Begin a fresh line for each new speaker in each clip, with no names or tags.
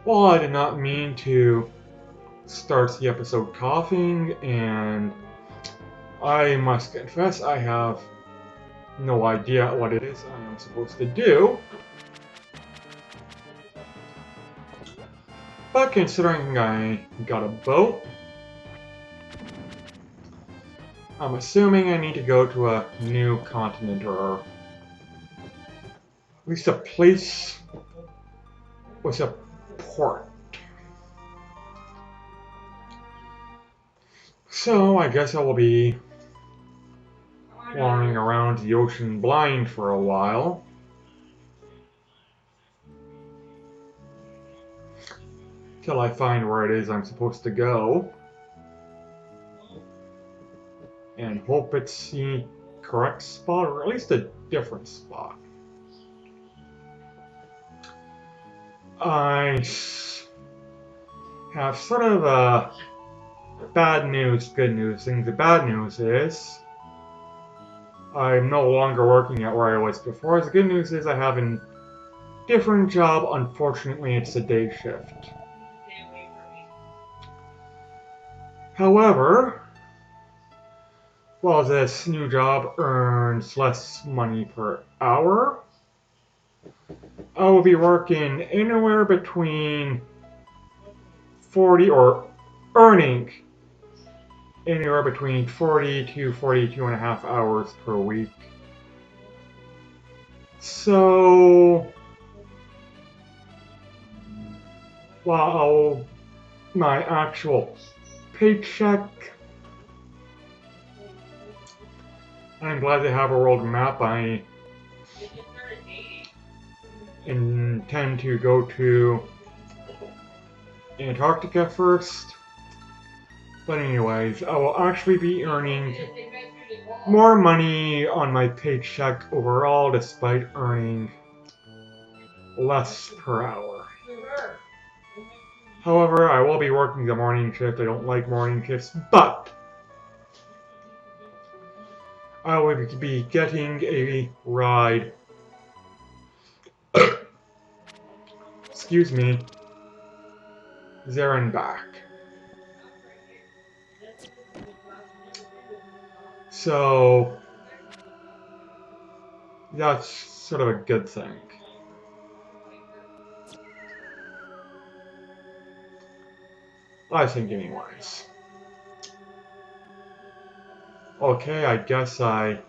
Well, I did not mean to start the episode coughing, and I must confess I have no idea what it is I am supposed to do. But considering I got a boat, I'm assuming I need to go to a new continent or at least a place with a port. So I guess I will be wandering around the ocean blind for a while. Till I find where it is I'm supposed to go. And hope it's the correct spot, or at least a different spot. I have sort of a bad news, good news thing. The bad news is I'm no longer working at where I was before. The good news is I have a different job. Unfortunately, it's a day shift. However, while this new job earns less money per hour, I will be working anywhere between 40 or earning anywhere between 40 to 42 and a half hours per week. So, while my actual paycheck, I'm glad they have a world map. I intend to go to Antarctica first. But anyways, I will actually be earning more money on my paycheck overall despite earning less per hour. However, I will be working the morning shift. I don't like morning shifts, but I will be getting a ride. Excuse me. There and back. So that's sort of a good thing. I think anyways. Okay, I guess I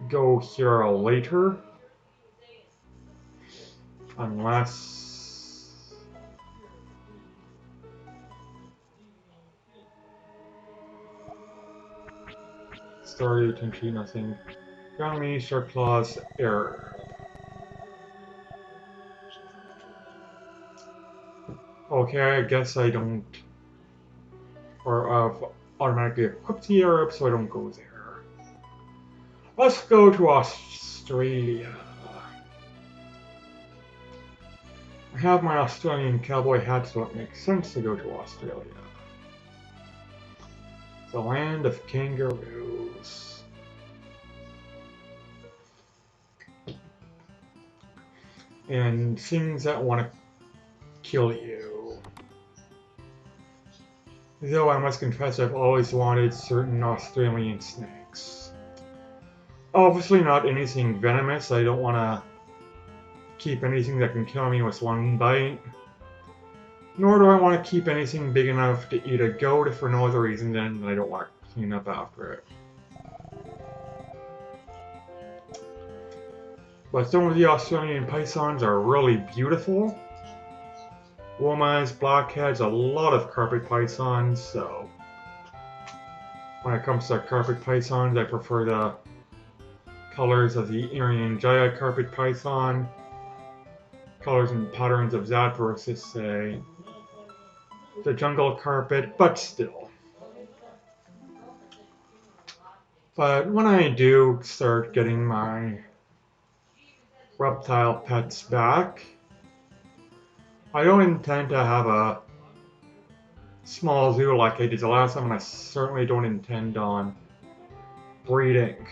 go here later. Unless... Story, attention, nothing. Family, shark claws, error. Okay, I guess I don't... Or I've automatically equipped the Arab, so I don't go there. Let's go to Australia. I have my Australian cowboy hat, so it makes sense to go to Australia. The land of kangaroos. And things that want to kill you. Though I must confess I've always wanted certain Australian snakes. Obviously not anything venomous. I don't want to keep anything that can kill me with one bite. Nor do I want to keep anything big enough to eat a goat for no other reason than I don't want to clean up after it. But some of the Australian pythons are really beautiful. Womas, blackheads, a lot of carpet pythons, so when it comes to carpet pythons, I prefer the colors of the Irian Jaya carpet python, colors and patterns of that versus, say, the jungle carpet, but still. But when I do start getting my reptile pets back, I don't intend to have a small zoo like I did the last time, and I certainly don't intend on breeding.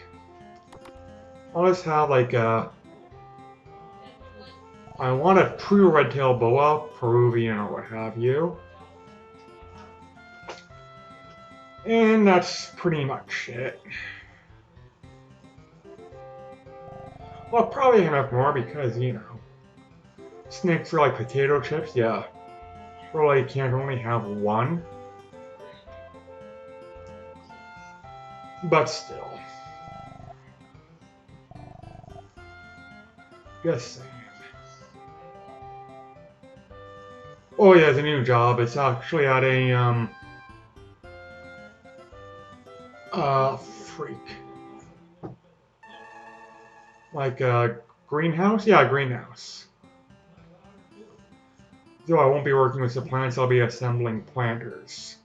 I'll just have like a I want a true red-tailed boa, Peruvian or what have you. And that's pretty much it. Well, probably enough more because, you know, snakes are like potato chips, yeah. Really can't only have one. But still. Just saying. Oh yeah, it's a new job. It's actually at a, freak. Like a greenhouse? Yeah, greenhouse. So I won't be working with the plants, I'll be assembling planters.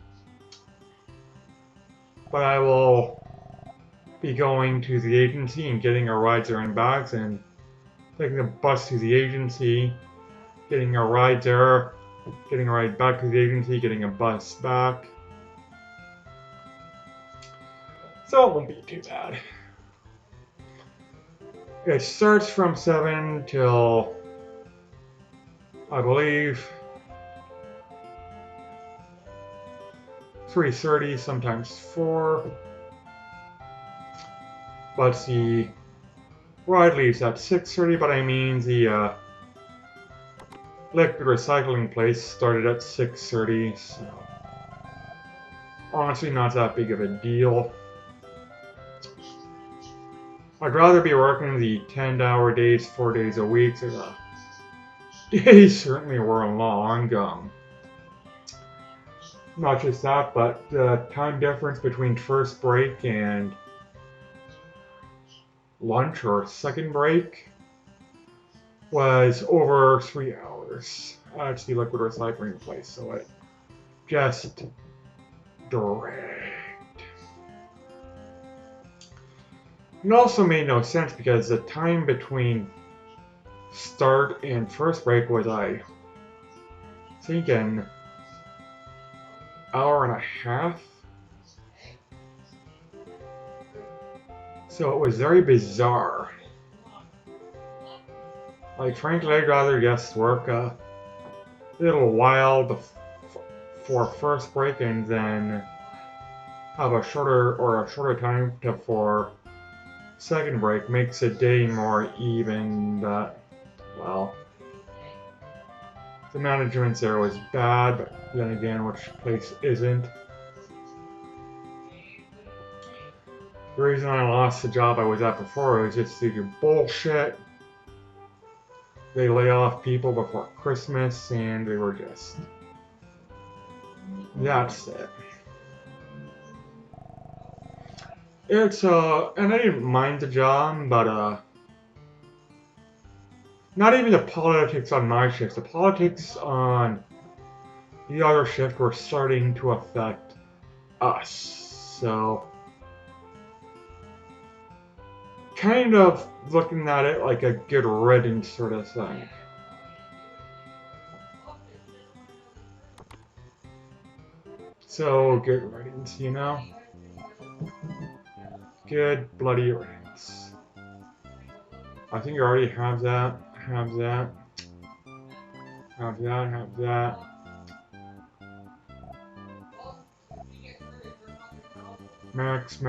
But I will be going to the agency and getting a ride there and back, and taking a bus to the agency, getting a ride there, getting a ride back to the agency, getting a bus back. So it won't be too bad. It starts from 7 till, I believe, 3:30, sometimes 4. But the ride leaves at 6:30, but I mean the liquid recycling place started at 6:30, so honestly not that big of a deal. I'd rather be working the 10-hour days, 4 days a week, so the days certainly were long. Not just that, but the time difference between first break and lunch or second break was over 3 hours. That's the liquid recycling place, so it just dragged. It also made no sense because the time between start and first break was, I think, an hour and a half. So it was very bizarre. Like, frankly, I'd rather just work a little while before first break and then have a shorter time for second break. Makes the day more even, but, well, the management there was bad, but then again, which place isn't? The reason I lost the job I was at before was just due to bullshit. They lay off people before Christmas, and they were just... That's it. It's, and I didn't mind the job, but, not even the politics on my shift. The politics on the other shift were starting to affect us. So, kind of looking at it like a good riddance sort of thing. So, good riddance, you know? Good bloody riddance. I think you already have that. Have that. Have that. Have that. Max.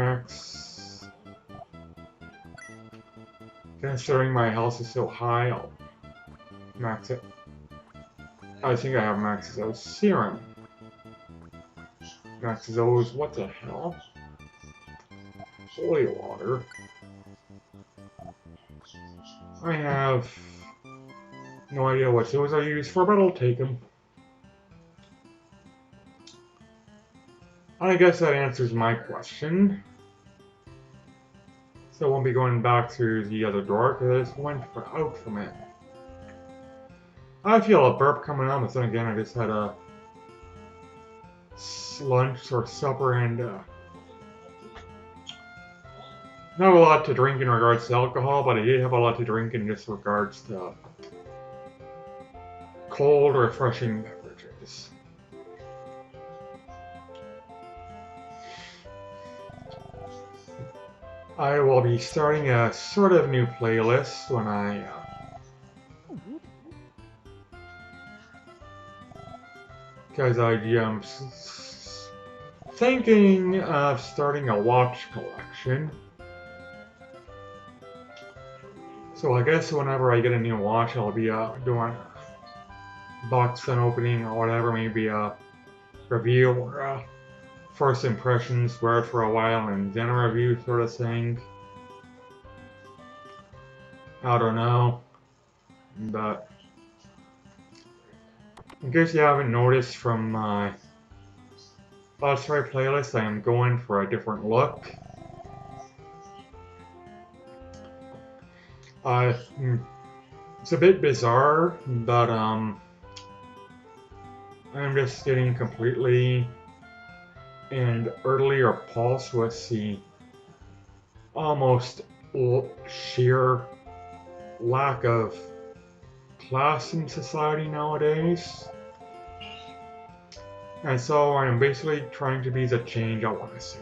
Considering my health is so high, I'll max it. I think I have Max's O's serum. Max's O's, what the hell? Holy water. I have no idea what those I use for, but I'll take them. I guess that answers my question. So I won't be going back through the other door because I just went out from it. I feel a burp coming on, but then again I just had a lunch or supper and not a lot to drink in regards to alcohol, but I did have a lot to drink in just regards to cold, refreshing beverages. I will be starting a sort of new playlist when I because I am thinking of starting a watch collection. So I guess whenever I get a new watch, I'll be doing a box opening or whatever, maybe a review or first impressions, wear it for a while and then a review sort of thing. I don't know, but in case you haven't noticed from my Let's Try playlist, I am going for a different look. It's a bit bizarre, but I'm just getting completely and utterly repulsed with the almost sheer lack of class in society nowadays. And so I'm basically trying to be the change I want to see.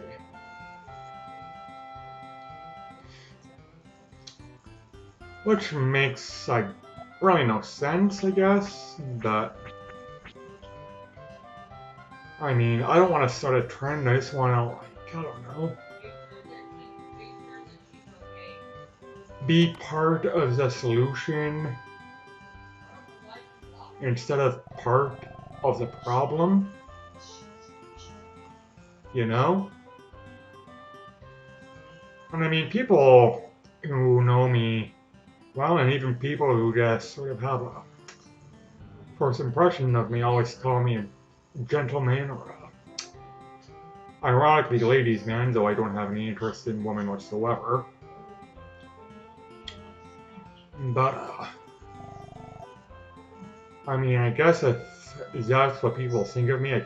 Which makes like really no sense, I guess, but I mean, I don't want to start a trend, I just want to, like, I don't know, be part of the solution instead of part of the problem, you know? And I mean, people who know me well, and even people who just sort of have a first impression of me always call me a gentleman or ironically ladies man, though I don't have any interest in women whatsoever. But I mean, I guess if that's what people think of me, I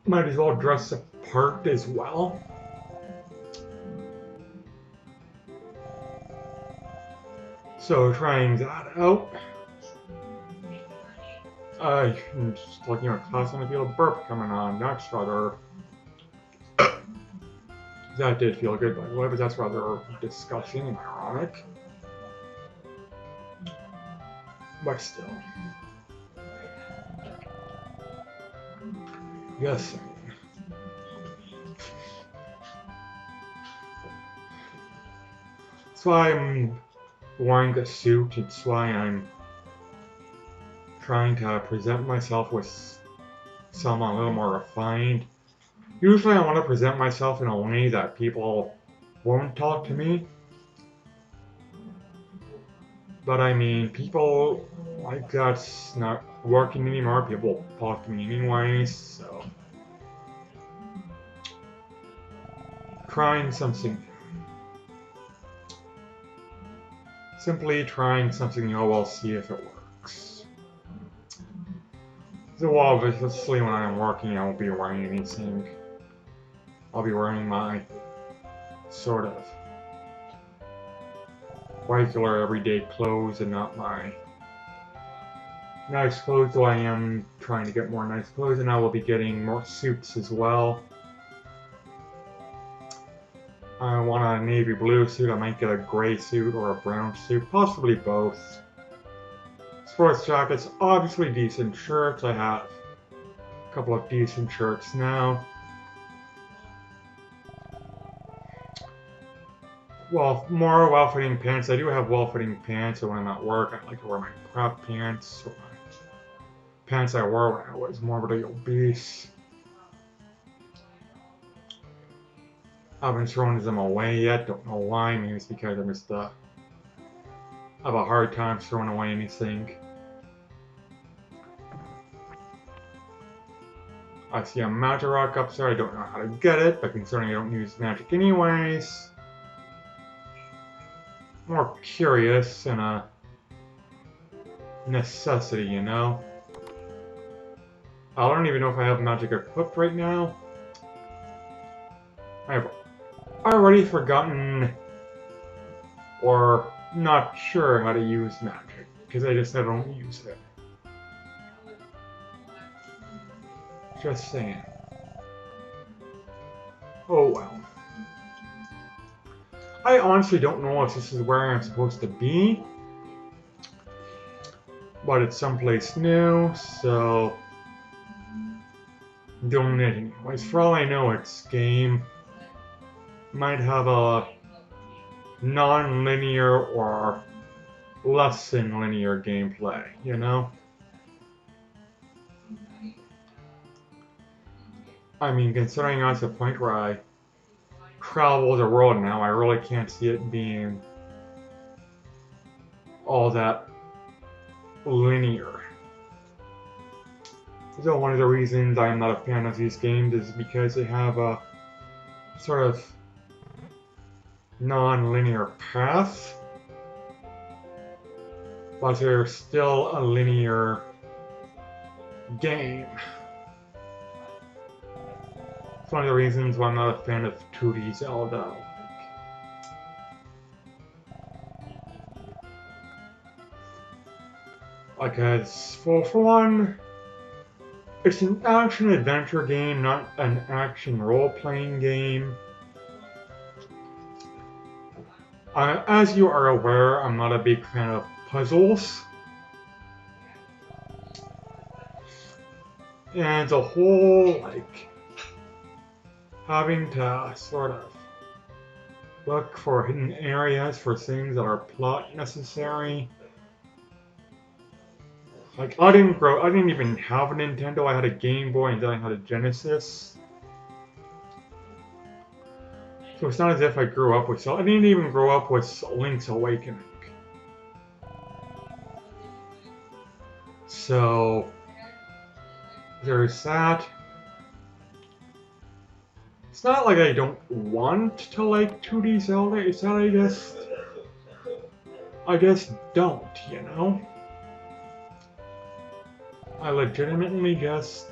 might as well dress the part as well. So trying that out. I'm just looking at class and I feel a burp coming on. That's rather. That did feel good, by the way, but that's rather disgusting and ironic. But still. Yes. That's why I'm wearing a suit. It's why I'm trying to present myself with some a little more refined. Usually I want to present myself in a way that people won't talk to me. But I mean, people like that's not working anymore. People talk to me anyways, so trying something. Simply trying something new, we'll see if it works. So obviously when I'm working, I won't be wearing anything. I'll be wearing my sort of regular everyday clothes and not my nice clothes, though I am trying to get more nice clothes, and I will be getting more suits as well. I want a navy blue suit, I might get a gray suit or a brown suit, possibly both. Sports jackets, obviously decent shirts, I have a couple of decent shirts now. Well, more well-fitting pants. I do have well-fitting pants, so when I'm at work, I like to wear my crop pants, or my pants I wore when I was morbidly obese. I haven't thrown them away yet, don't know why, maybe it's because I'm just, have a hard time throwing away anything. I see a magic rock up there, I don't know how to get it, but considering I don't use magic anyways, more curious and a necessity, you know? I don't even know if I have magic equipped right now. I've already forgotten or not sure how to use magic, because I don't use it. Just saying. Oh well. I honestly don't know if this is where I'm supposed to be. but it's someplace new, so doing it anyways. For all I know, its game might have a non-linear or less than linear gameplay, you know? I mean, considering I'm at the point where I travel the world now, I really can't see it being all that linear. So one of the reasons I'm not a fan of these games is because they have a sort of non-linear path, but they're still a linear game. It's one of the reasons why I'm not a fan of 2D Zelda. Because, for one, it's an action-adventure game, not an action role-playing game. As you are aware, I'm not a big fan of puzzles. And the whole, having to sort of look for hidden areas for things that are plot necessary. I didn't even have a Nintendo, I had a Game Boy and then I had a Genesis. So it's not as if I grew up with I didn't even grow up with Link's Awakening. So there's that. It's not like I don't want to like 2D Zelda, it's that I just don't, you know? I legitimately just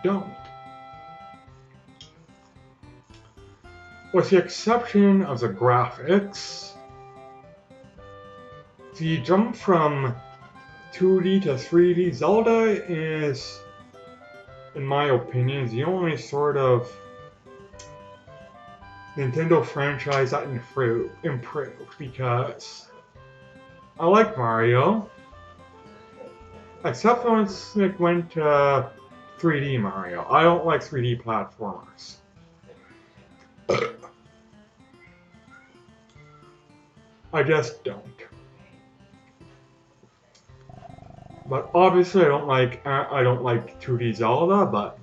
don't. With the exception of the graphics, the jump from 2D to 3D Zelda is, in my opinion, the only sort of Nintendo franchise that improved because I like Mario, except when it went to 3D Mario. I don't like 3D platformers. I just don't. But obviously I don't like 2D Zelda, but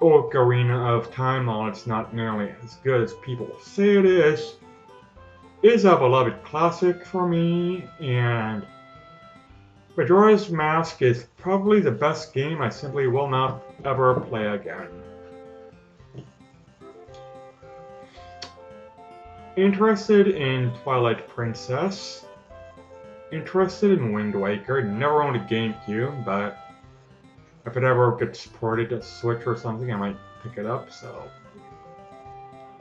Ocarina of Time, while it's not nearly as good as people say it is a beloved classic for me, and Majora's Mask is probably the best game I simply will not ever play again. Interested in Twilight Princess. Interested in Wind Waker. Never owned a GameCube, but if it ever gets ported to Switch or something, I might pick it up, so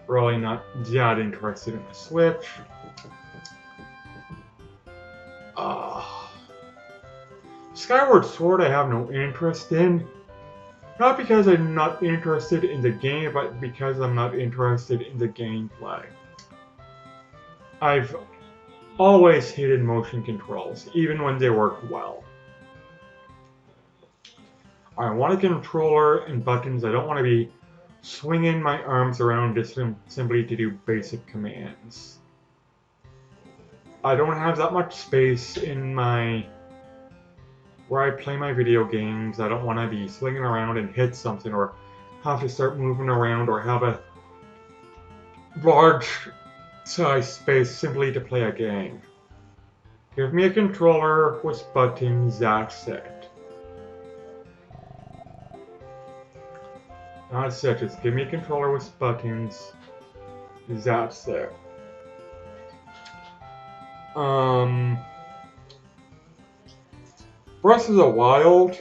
really not that interested in the Switch. Skyward Sword I have no interest in. Not because I'm not interested in the game, but because I'm not interested in the gameplay. I've always hated motion controls, even when they work well. I want a controller and buttons. I don't want to be swinging my arms around just simply to do basic commands. I don't have that much space in where I play my video games. I don't want to be swinging around and hit something or have to start moving around or have a large size space simply to play a game. Give me a controller with buttons, that's it. That's it, just give me a controller with buttons, that's it. Breath of the Wild,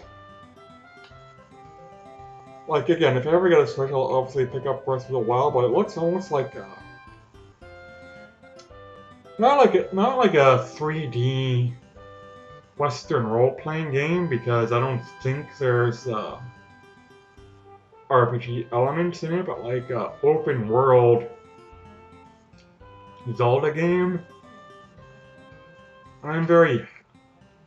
again, if I ever get a Switch, I'll obviously pick up Breath of the Wild, but it looks almost like not like a 3D Western role-playing game, because I don't think there's RPG elements in it, but like a open world Zelda game. I'm very,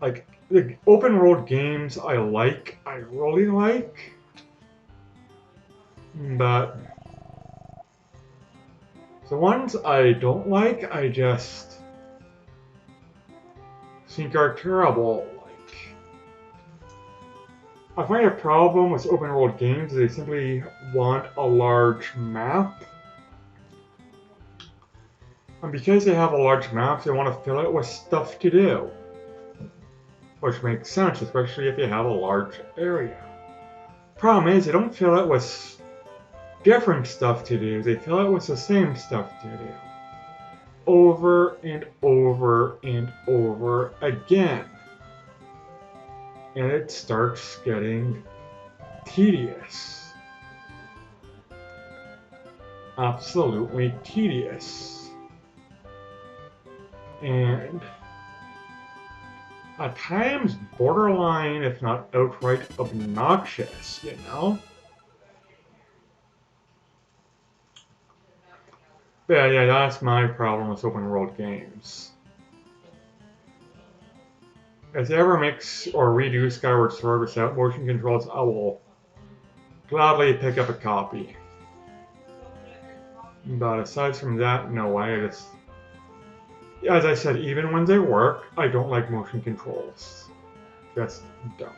like, the open world games I really like, but the ones I don't like, I just think are terrible. Like, I find a problem with open world games is they simply want a large map. And because they have a large map, they want to fill it with stuff to do. Which makes sense, especially if you have a large area. Problem is, they don't fill it with different stuff to do, they fill it with the same stuff to do. Over and over and over again. And it starts getting tedious. Absolutely tedious. And at times borderline, if not outright obnoxious, you know? But yeah, that's my problem with open world games. If they ever mix or redo Skyward Sword without motion controls, I will gladly pick up a copy. But aside from that, no way. Just, as I said, even when they work, I don't like motion controls. Just don't.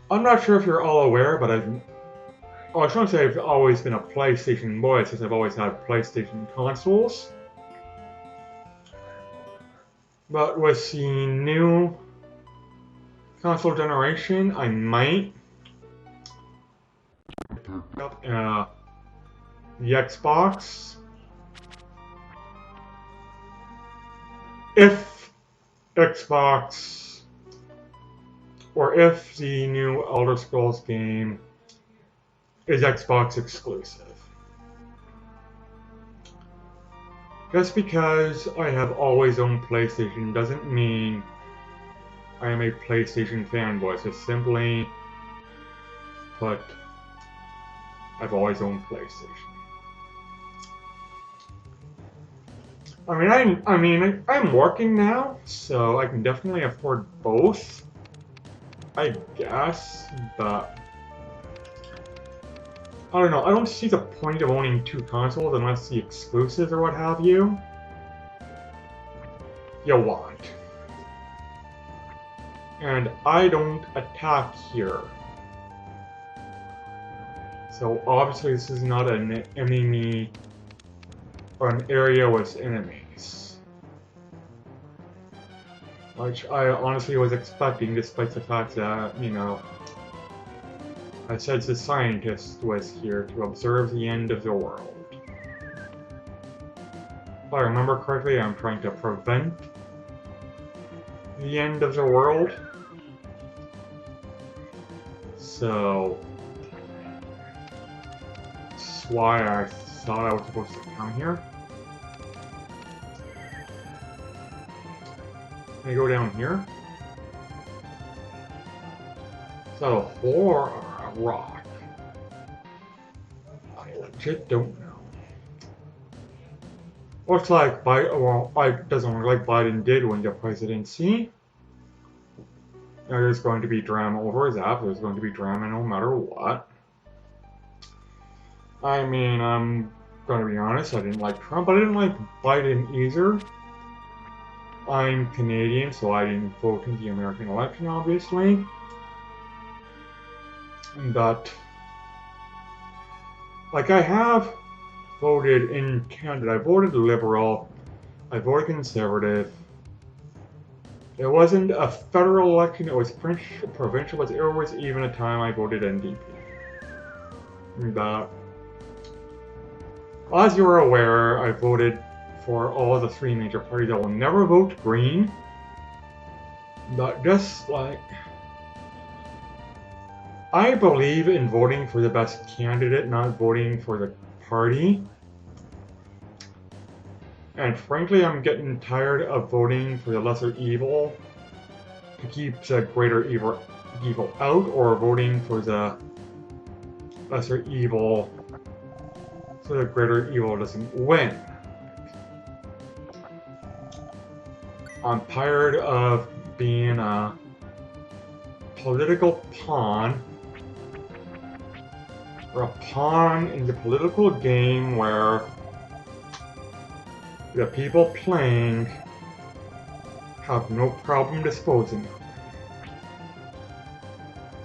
I'm not sure if you're all aware, but I shouldn't say I've always been a PlayStation boy, since I've always had PlayStation consoles. But with the new console generation, I might pick up the Xbox. If Xbox, or if the new Elder Scrolls game is Xbox exclusive. Just because I have always owned PlayStation doesn't mean I am a PlayStation fanboy. So simply put, I've always owned PlayStation. I'm working now, so I can definitely afford both, I guess, but I don't know, I don't see the point of owning two consoles unless the exclusives or what have you want. And I don't attack here. So obviously this is not an enemy or an area with enemies. Which I honestly was expecting, despite the fact that, you know, I said the scientist was here to observe the end of the world. If I remember correctly, I'm trying to prevent the end of the world. So that's why I thought I was supposed to come here. Can I go down here? Is that a hole or a rock? I legit don't know. Looks like it doesn't look like Biden did win the presidency. There's going to be drama over that. There's going to be drama no matter what. I mean, I'm going to be honest, I didn't like Trump, but I didn't like Biden either. I'm Canadian, so I didn't vote in the American election, obviously. But, like, I have voted in Canada. I voted Liberal. I voted Conservative. It wasn't a federal election, it was provincial, but there was even a time I voted NDP. But, as you're aware, I voted for all the three major parties. I will never vote Green. But just like, I believe in voting for the best candidate, not voting for the party. And frankly, I'm getting tired of voting for the lesser evil to keep the greater evil out, or voting for the lesser evil so the greater evil doesn't win. I'm tired of being a political pawn, or a pawn in the political game where the people playing have no problem disposing of me.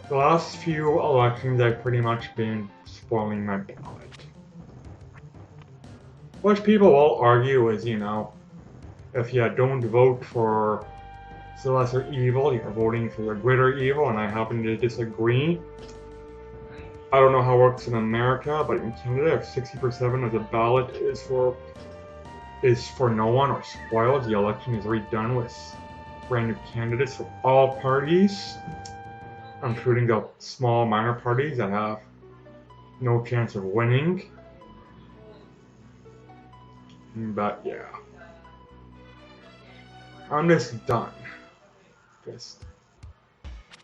The last few elections I've pretty much been spoiling my ballot. Which people will argue is, you know, if you don't vote for the lesser evil, you're voting for the greater evil, and I happen to disagree. I don't know how it works in America, but in Canada, if 60% of the ballot is for no one or spoiled, the election is redone with brand new candidates from all parties, including the small minor parties that have no chance of winning. But yeah, I'm just done. Just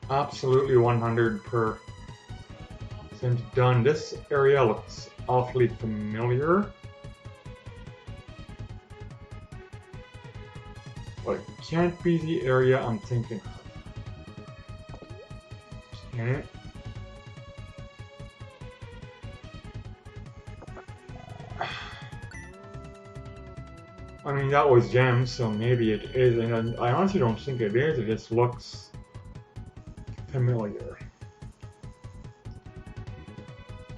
absolutely 100% done. This area looks awfully familiar, but it can't be the area I'm thinking of. Can it? I mean, that was gems, so maybe it is, and I honestly don't think it is, it just looks familiar.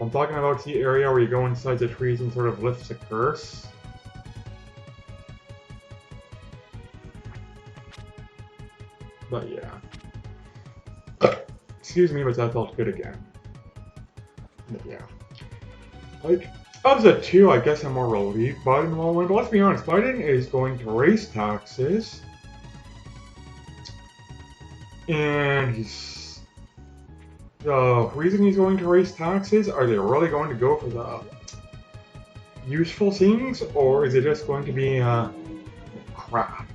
I'm talking about the area where you go inside the trees and sort of lifts a curse. But yeah. Excuse me, but that felt good again. But yeah. Like, of the two, I guess I'm more relieved Biden will win, but let's be honest, Biden is going to raise taxes. And the reason he's going to raise taxes, are they really going to go for the useful things, or is it just going to be crap?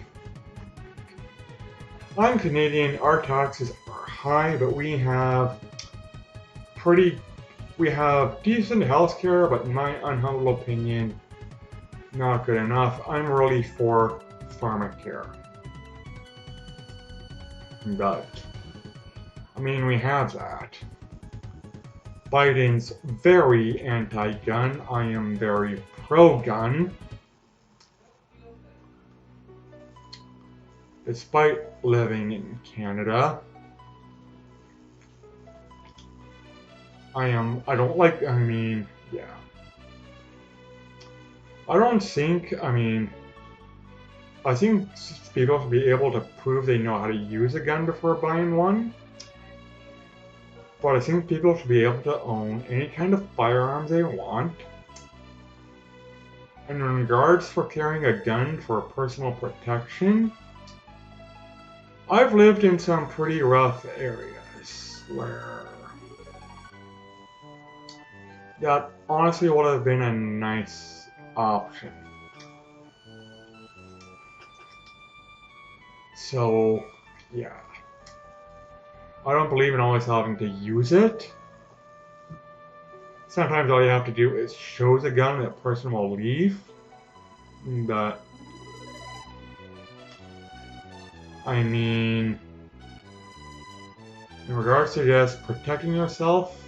I'm Canadian, our taxes are high, but we have decent healthcare, but in my unhumble opinion, not good enough. I'm really for pharmacare. But, I mean, we have that. Biden's very anti-gun. I am very pro-gun. Despite living in Canada, I don't like, I mean, yeah. I think people should be able to prove they know how to use a gun before buying one. But I think people should be able to own any kind of firearms they want. And in regards for carrying a gun for personal protection, I've lived in some pretty rough areas where that honestly would have been a nice option. So, yeah. I don't believe in always having to use it. Sometimes all you have to do is show the gun that person will leave. But, I mean, in regards to just protecting yourself,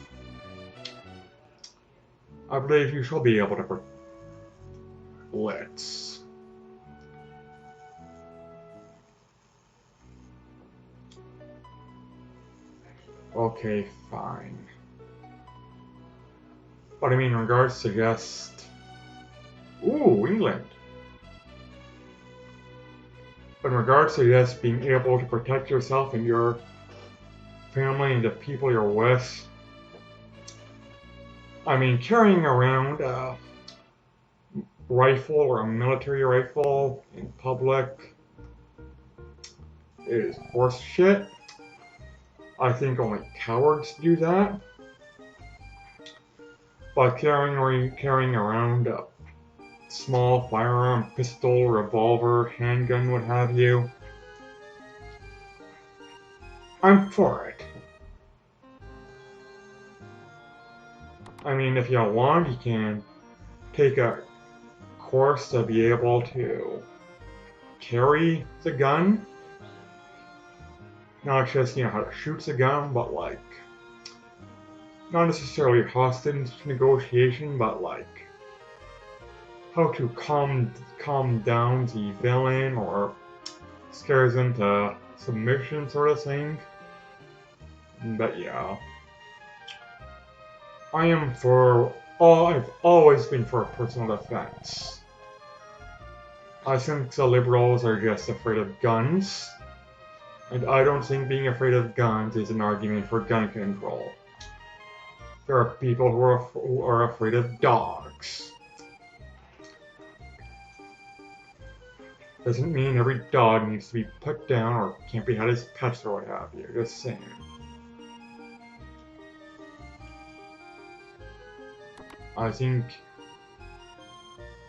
I believe you should be able to let's. Okay, fine. But I mean, in regards to just... Ooh, England. But in regards to just being able to protect yourself and your family and the people you're with, I mean, carrying around a rifle or a military rifle in public is horse shit. I think only cowards do that. But carrying around a small firearm, pistol, revolver, handgun, what have you, I'm for it. I mean, if you want, you can take a course to be able to carry the gun. Not just, how to shoot the gun, but like, not necessarily hostage negotiation, but like, how to calm down the villain or scares them to submission sort of thing. But yeah. I've always been for personal defense. I think the liberals are just afraid of guns. And I don't think being afraid of guns is an argument for gun control. There are people who are afraid of dogs. Doesn't mean every dog needs to be put down or can't be had as pets or what have you. Just saying. I think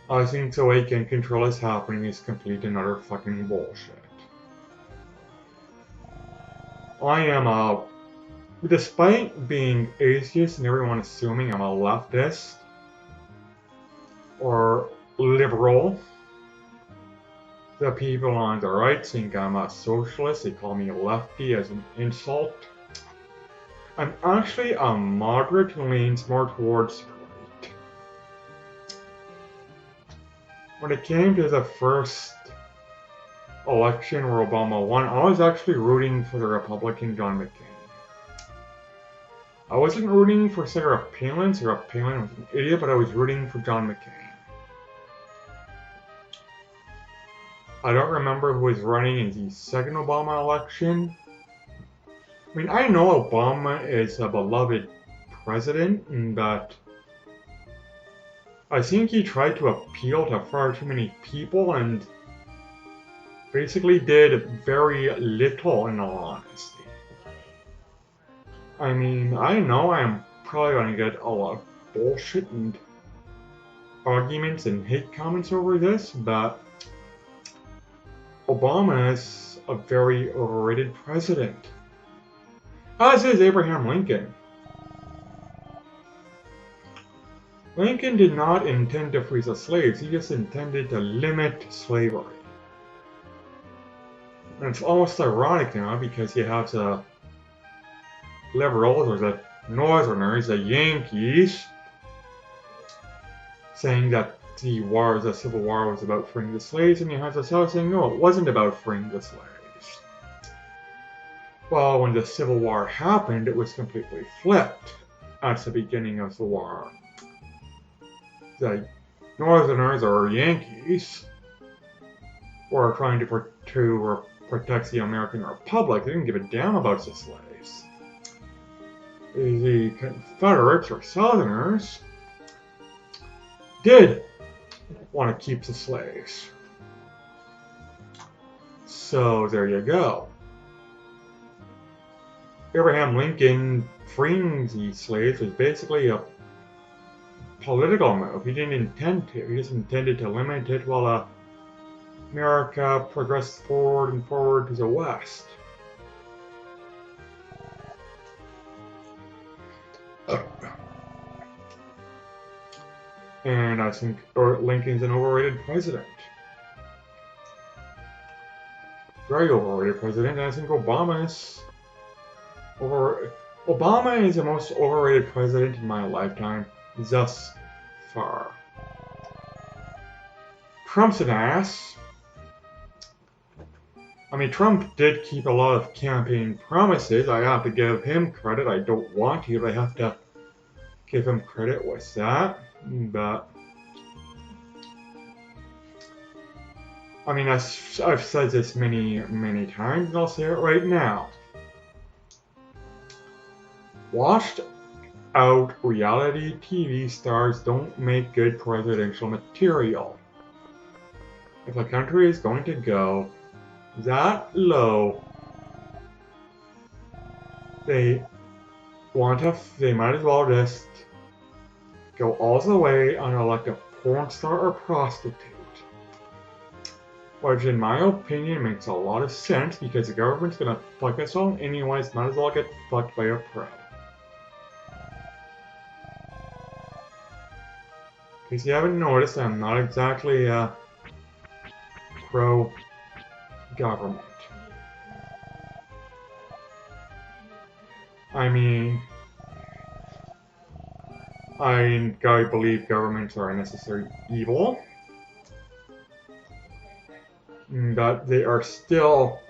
the way gun control is happening is complete and utter fucking bullshit. Despite being atheist and everyone assuming I'm a leftist or liberal, the people on the right think I'm a socialist. They call me a lefty as an insult. I'm actually a moderate who leans more towards right. When it came to the first election where Obama won, I was actually rooting for the Republican John McCain. I wasn't rooting for Sarah Palin. Sarah Palin was an idiot, but I was rooting for John McCain. I don't remember who was running in the second Obama election. I mean, I know Obama is a beloved president, but I think he tried to appeal to far too many people and basically did very little, in all honesty. I mean, I know I'm probably going to get a lot of bullshit and arguments and hate comments over this, but Obama is a very overrated president. As is Abraham Lincoln. Lincoln did not intend to free the slaves, he just intended to limit slavery. And it's almost ironic now because you have the liberals or the Northerners, the Yankees, saying that the Civil War was about freeing the slaves, and you have the South saying, no, it wasn't about freeing the slaves. Well, when the Civil War happened, it was completely flipped at the beginning of the war. The Northerners, or Yankees, were trying to protect the American Republic. They didn't give a damn about the slaves. The Confederates, or Southerners, did want to keep the slaves. So there you go. Abraham Lincoln freeing the slaves was basically a political move. He didn't intend to. He just intended to limit it while America progressed forward and forward to the West. And I think Lincoln's an overrated president. Very overrated president. And I think Obama is the most overrated president in my lifetime thus far. Trump's an ass. I mean, Trump did keep a lot of campaign promises. I have to give him credit. I don't want to, but I have to give him credit with that. But I mean, I've said this many times, and I'll say it right now. Washed out reality TV stars don't make good presidential material. If a country is going to go that low, they might as well just go all the way and elect a porn star or prostitute. Which in my opinion makes a lot of sense because the government's gonna fuck us all anyways, might as well get fucked by a pro. In case you haven't noticed, I'm not exactly pro government. I mean, I believe governments are a necessary evil, but they are still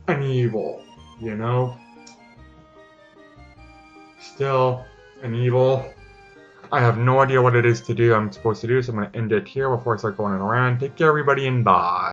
an evil, you know? Still an evil. I have no idea what it is to do I'm supposed to do, so I'm going to end it here before I start going around. Take care, everybody, and bye.